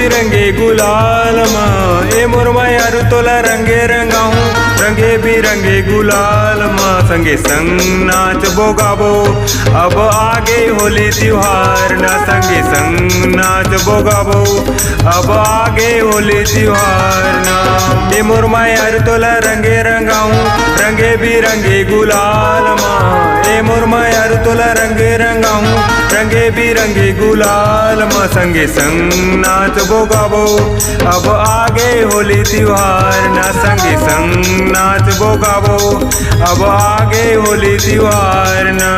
बिरंगे गुलाल माँ ए मोरमा यार तोला रंगे रंगाऊं रंगे बिरंगे गुलाल माँ संगे संग नाच बोगाबो अब आगे होली त्योहार ना संगे संग नाच बोगाबो अब आगे होली त्योहार ना ए मोरमा यार तोला रंगे रंगाऊं रंगे बिरंगे गुलाल माँ ए मोरमा यार तोला रंगे रंगाऊं रंगे बिरंगे गुलाल माँ संगे संग नाच बोगाबो अब आगे होली त्योहार ना संगे संग नाच बोगाबो अब आगे होली त्योहार ना।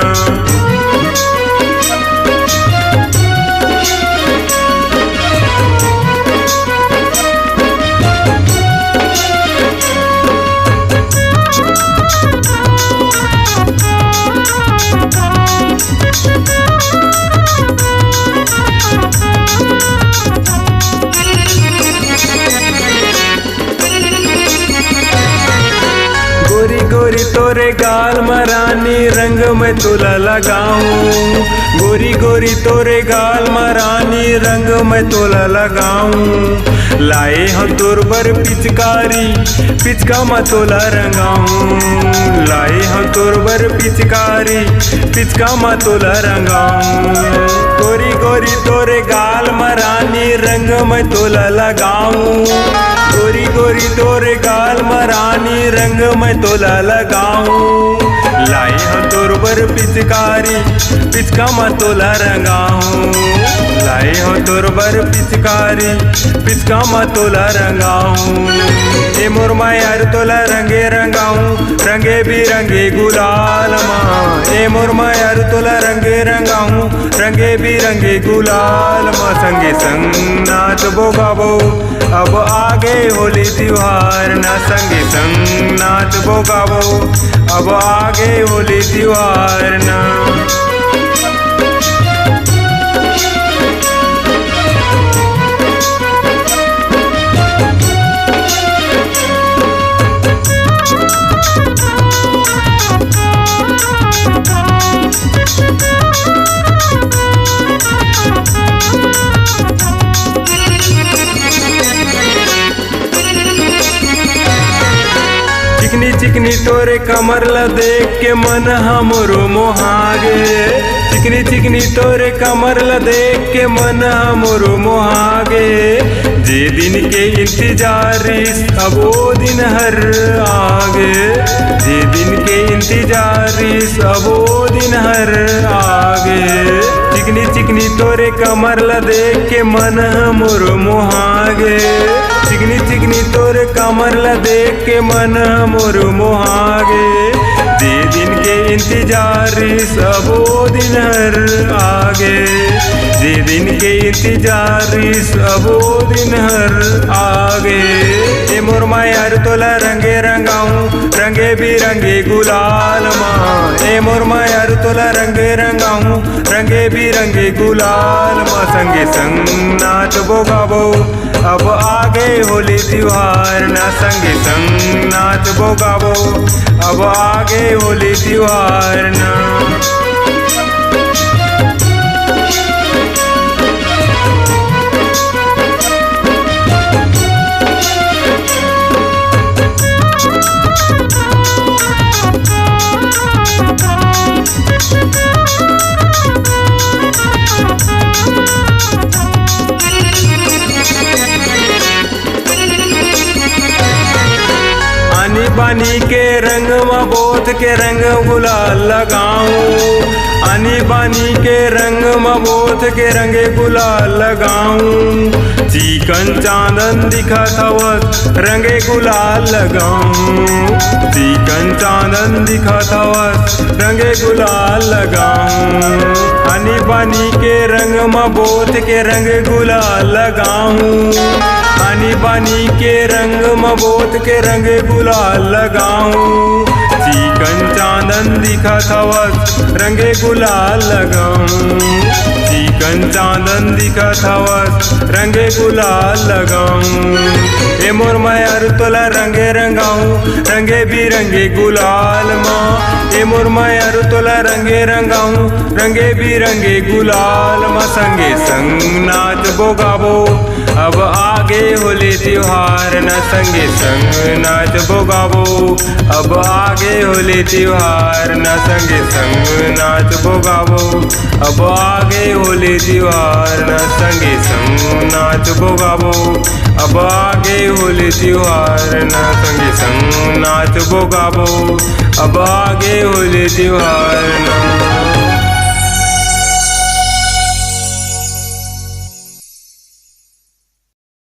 गोरी गोरी तोरे गाल मरानी रंग में तुला लगाऊं गोरी गोरी तोरे गाल मरानी रंग में तुला लगाऊं लाए हम तोर बर पिचकारी पिचका में तोला रंगाऊं लाए हम तोर बर पिचकारी पिचका में तोला रंगाऊं गोरी गोरी तोरे गाल मरानी रंग में तोला लगाऊं गोरी गोरी तोरे गाल मरानी रंग में तोला लगाऊं लाई हम तोर बर पिचकारी पिचका में तोला रंगाऊं लाई हम तोर बर पिचकारी पिचका में तोला रंगाऊं ए मोरमा यार तोला रंगे रंगाऊं रंगे बिरंगे गुलाल माँ ए मोरमा यार तोला रंगे रंगाऊं रंगे बिरंगे गुलाल माँ संगे संग नाच बोगाबो अब आगे होली त्योहार ना संगे संग नाच बोगाबो अब आगे होली त्योहार ना। चिकनी चिकनी तोरे कमर ला देख के मन हमरो मोहागे चिकनी चिकनी तोरे कमर ला देख के मन हमरो मोहागे जे दिन के इंतजारिस अब वो दिन हर आगे जे दिन के इंतजारिस अब वो दिन हर आगे चिकनी चिकनी तोरे कमर ला देख के मन हमरो मोहागे चिकनी चिकनी तोरे कमर ला देख के मन मोर मोहागे जे दिन के इंतजारी सब वो दिन हर आगे जे दिन के इंतजारी सब वो दिन हर आगे ए मोरमा यार तोला रंगे रंगाऊं रंगे बिरंगे गुलाल माँ ए मोरमा यार तोला रंगे रंगाऊं रंगे बिरंगे गुलाल माँ संगे संग नाच बोगाबो अब आगे होली त्योहार ना संगे संग नाच बोगाबो अब आगे होली त्योहार ना। बानी के रंग में बोध के रंग गुलाल लगाऊं आनी बानी के रंग में बोध के रंग गुलाल लगाऊं चिकन चांदन दिखा थवस रंगे गुलाल लगाऊं चिकन चांदन दिखा थवस रंगे गुलाल लगाऊं आनी बानी के रंग में बोध के रंग गुलाल लगाऊं आनी बानी के रंग में बोध के रंग गुलाल लगाऊं चिकन चांदन चांदन दिखत हवस रंगे गुलाल लगाऊं। चिकन चांदन दिखत हवस रंगे गुलाल लगाऊं। ए मोर मैयर तोला रंगे रंगाऊं रंगे बिरंगे गुलाल माँ। ए मोर मैयर तोला रंगे रंगाऊं रंगे बिरंगे गुलाल माँ। संगे संग नाच बोगाबो अब आगे होली त्योहार न। संगे संग नाच बोगाबो अब आगे होली त्योहार न। संगे संग नाच बोगाबो अब आगे होली त्योहार न। संगे संग नाच बोगाबो अब आगे होली त्योहार न। संगे संग नाच बोगाबो अब आगे होली त्योहार न।